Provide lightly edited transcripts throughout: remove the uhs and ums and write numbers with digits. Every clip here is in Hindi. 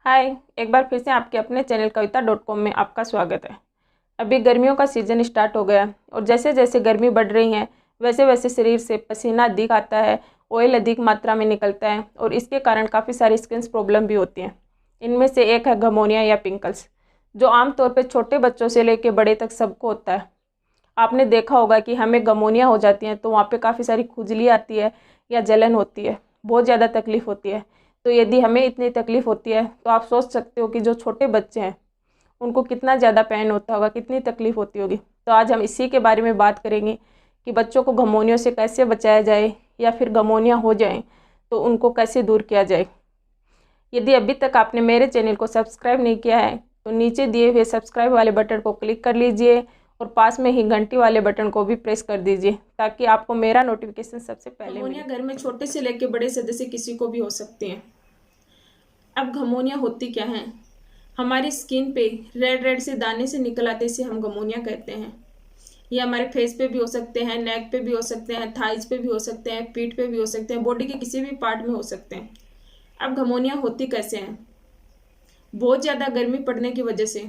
हाय, एक बार फिर से आपके अपने चैनल कविता.com में आपका स्वागत है। अभी गर्मियों का सीज़न स्टार्ट हो गया और जैसे जैसे गर्मी बढ़ रही है वैसे वैसे शरीर से पसीना अधिक आता है, ऑयल अधिक मात्रा में निकलता है और इसके कारण काफ़ी सारी स्किन प्रॉब्लम भी होती हैं। इनमें से एक है घमौनिया या पिंकल्स, जो आमतौर पर छोटे बच्चों से लेकर बड़े तक सबको होता है। आपने देखा होगा कि हमें घमौनिया हो जाती है तो वहाँ पर काफ़ी सारी खुजली आती है या जलन होती है, बहुत ज़्यादा तकलीफ़ होती है। तो यदि हमें इतनी तकलीफ़ होती है तो आप सोच सकते हो कि जो छोटे बच्चे हैं उनको कितना ज़्यादा पेन होता होगा, कितनी तकलीफ़ होती होगी। तो आज हम इसी के बारे में बात करेंगे कि बच्चों को घमौनियों से कैसे बचाया जाए या फिर घमौनिया हो जाए तो उनको कैसे दूर किया जाए। यदि अभी तक आपने मेरे चैनल को सब्सक्राइब नहीं किया है तो नीचे दिए हुए सब्सक्राइब वाले बटन को क्लिक कर लीजिए और पास में ही घंटी वाले बटन को भी प्रेस कर दीजिए ताकि आपको मेरा नोटिफिकेशन सबसे पहले मिले। घर में छोटे से लेकर बड़े सदस्य किसी को भी हो सकते हैं। अब घमौनिया होती क्या है? हमारी स्किन पे रेड रेड से दाने से निकल आते, इसे हम घमौनिया कहते हैं। ये हमारे फेस पे भी हो सकते हैं, नेक पे भी हो सकते हैं, थाइज पे भी हो सकते हैं, पीठ पे भी हो सकते हैं, बॉडी के किसी भी पार्ट में हो सकते हैं। अब घमौनिया होती कैसे हैं? बहुत ज़्यादा गर्मी पड़ने की वजह से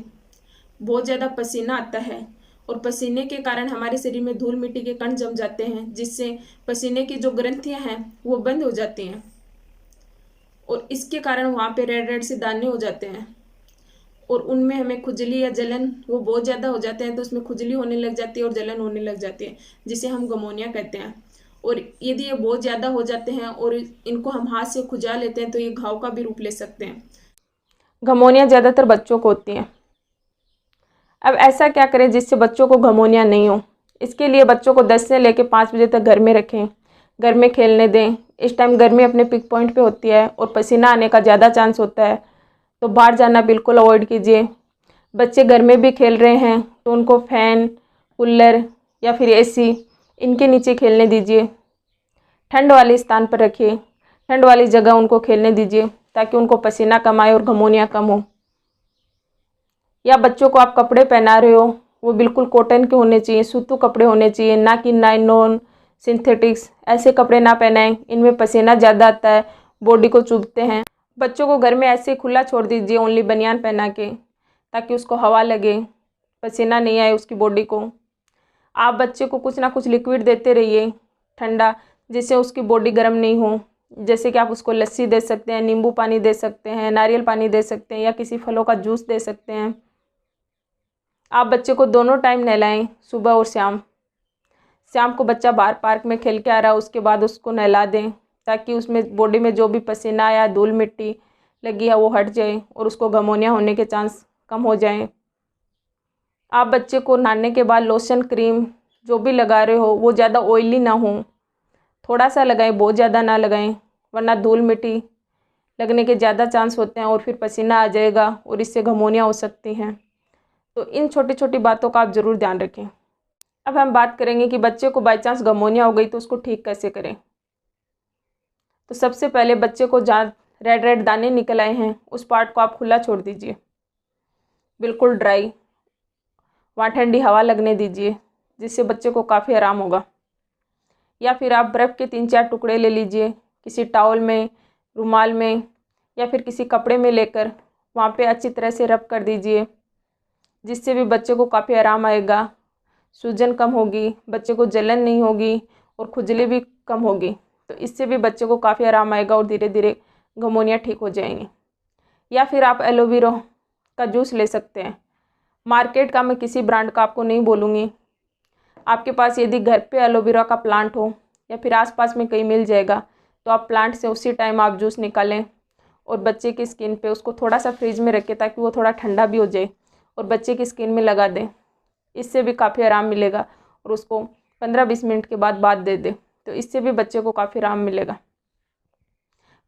बहुत ज़्यादा पसीना आता है और पसीने के कारण हमारे शरीर में धूल मिट्टी के कण जम जाते हैं, जिससे पसीने की जो ग्रंथियां हैं वो बंद हो जाती हैं और इसके कारण वहाँ पे रेड रेड से दाने हो जाते हैं और उनमें हमें खुजली या जलन वो बहुत ज़्यादा हो जाते हैं, तो उसमें खुजली होने लग जाती है और जलन होने लग जाती है, जिसे हम घमौनिया कहते हैं। और यदि ये बहुत ज़्यादा हो जाते हैं और इनको हम हाथ से खुजा लेते हैं तो ये घाव का भी रूप ले सकते हैं। घमौनिया ज़्यादातर बच्चों को होती हैं। अब ऐसा क्या करें जिससे बच्चों को घमौनिया नहीं हो? इसके लिए बच्चों को 10 से लेकर 5 बजे तक घर में रखें, घर में खेलने दें। इस टाइम गर्मी अपने पिक पॉइंट पे होती है और पसीना आने का ज़्यादा चांस होता है, तो बाहर जाना बिल्कुल अवॉइड कीजिए। बच्चे घर में भी खेल रहे हैं तो उनको फैन, कूलर या फिर एसी इनके नीचे खेलने दीजिए। ठंड वाले स्थान पर रखिए, ठंड वाली जगह उनको खेलने दीजिए ताकि उनको पसीना कम आए और घमौनिया कम हो। या बच्चों को आप कपड़े पहना रहे हो वो बिल्कुल कॉटन के होने चाहिए, सूती कपड़े होने चाहिए, ना कि नायलॉन, सिंथेटिक्स ऐसे कपड़े ना पहनाएं। इनमें पसीना ज़्यादा आता है, बॉडी को चुभते हैं। बच्चों को घर में ऐसे खुला छोड़ दीजिए, ओनली बनियान पहना के, ताकि उसको हवा लगे, पसीना नहीं आए उसकी बॉडी को। आप बच्चे को कुछ ना कुछ लिक्विड देते रहिए ठंडा, जिससे उसकी बॉडी गर्म नहीं हो। जैसे कि आप उसको लस्सी दे सकते हैं, नींबू पानी दे सकते हैं, नारियल पानी दे सकते हैं या किसी फलों का जूस दे सकते हैं। आप बच्चे को दोनों टाइम नहलाएं, सुबह और शाम। शाम को बच्चा बाहर पार्क में खेल के आ रहा है उसके बाद उसको नहला दें, ताकि उसमें बॉडी में जो भी पसीना या धूल मिट्टी लगी है वो हट जाए और उसको घमौनिया होने के चांस कम हो जाएं। आप बच्चे को नहाने के बाद लोशन, क्रीम जो भी लगा रहे हो वो ज़्यादा ऑयली ना हो, थोड़ा सा लगाएं, बहुत ज़्यादा ना लगाएं, वरना धूल मिट्टी लगने के ज़्यादा चांस होते हैं और फिर पसीना आ जाएगा और इससे घमौनिया हो सकती हैं। तो इन छोटी छोटी बातों का आप ज़रूर ध्यान रखें। अब हम बात करेंगे कि बच्चे को बाई चांस घमौनिया हो गई तो उसको ठीक कैसे करें। तो सबसे पहले बच्चे को जहाँ रेड रेड दाने निकल आए हैं उस पार्ट को आप खुला छोड़ दीजिए, बिल्कुल ड्राई, वहाँ ठंडी हवा लगने दीजिए, जिससे बच्चे को काफ़ी आराम होगा। या फिर आप बर्फ़ के 3-4 टुकड़े ले लीजिए, किसी टॉवल में, रुमाल में या फिर किसी कपड़े में लेकर वहाँ पे अच्छी तरह से रब कर दीजिए, जिससे भी बच्चे को काफ़ी आराम आएगा, सूजन कम होगी, बच्चे को जलन नहीं होगी और खुजली भी कम होगी। तो इससे भी बच्चे को काफ़ी आराम आएगा और धीरे धीरे घमौनिया ठीक हो जाएंगी। या फिर आप एलोवेरा का जूस ले सकते हैं। मार्केट का मैं किसी ब्रांड का आपको नहीं बोलूँगी, आपके पास यदि घर पे एलोवेरा का प्लांट हो या फिर आसपास में कहीं मिल जाएगा तो आप प्लांट से उसी टाइम आप जूस निकालें और बच्चे की स्किन पे उसको थोड़ा सा फ्रिज में रखें ताकि वो थोड़ा ठंडा भी हो जाए और बच्चे की स्किन में लगा दें। इससे भी काफ़ी आराम मिलेगा और उसको 15-20 मिनट के बाद दे दें, तो इससे भी बच्चे को काफ़ी आराम मिलेगा।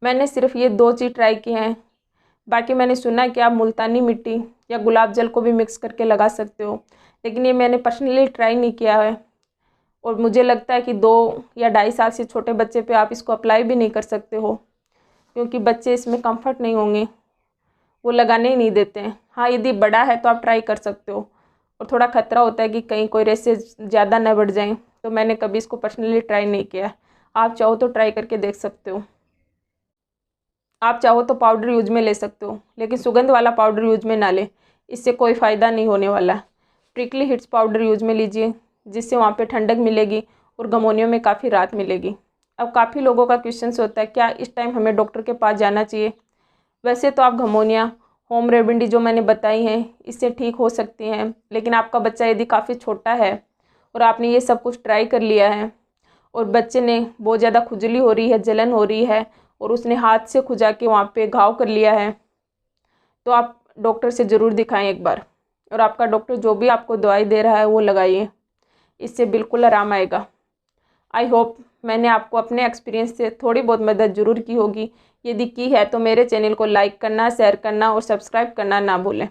मैंने सिर्फ ये 2 चीज़ ट्राई की हैं, बाकी मैंने सुना है कि आप मुल्तानी मिट्टी या गुलाब जल को भी मिक्स करके लगा सकते हो, लेकिन ये मैंने पर्सनली ट्राई नहीं किया है और मुझे लगता है कि 2 या 2.5 साल से छोटे बच्चे पे आप इसको अप्लाई भी नहीं कर सकते हो, क्योंकि बच्चे इसमें कंफर्ट नहीं होंगे, वो लगाने ही नहीं देते हैं। हाँ, यदि बड़ा है तो आप ट्राई कर सकते हो और थोड़ा खतरा होता है कि कहीं कोई रेशेज ज़्यादा न बढ़ जाएं, तो मैंने कभी इसको पर्सनली ट्राई नहीं किया। आप चाहो तो ट्राई करके देख सकते हो। आप चाहो तो पाउडर यूज में ले सकते हो, लेकिन सुगंध वाला पाउडर यूज में ना लें, इससे कोई फ़ायदा नहीं होने वाला। प्रिकली हिट्स पाउडर यूज में लीजिए, जिससे वहाँ पे ठंडक मिलेगी और घमौनियों में काफ़ी राहत मिलेगी। अब काफ़ी लोगों का क्वेश्चन होता है, क्या इस टाइम हमें डॉक्टर के पास जाना चाहिए? वैसे तो आप घमौनियाँ होम रेमेडी जो मैंने बताई हैं इससे ठीक हो सकती हैं, लेकिन आपका बच्चा यदि काफ़ी छोटा है और आपने ये सब कुछ ट्राई कर लिया है और बच्चे ने बहुत ज़्यादा खुजली हो रही है, जलन हो रही है और उसने हाथ से खुजा के वहाँ पे घाव कर लिया है, तो आप डॉक्टर से ज़रूर दिखाएं एक बार। और आपका डॉक्टर जो भी आपको दवाई दे रहा है वो लगाइए, इससे बिल्कुल आराम आएगा। आई होप मैंने आपको अपने एक्सपीरियंस से थोड़ी बहुत मदद ज़रूर की होगी। यदि की है तो मेरे चैनल को लाइक करना, शेयर करना और सब्सक्राइब करना ना भूलें।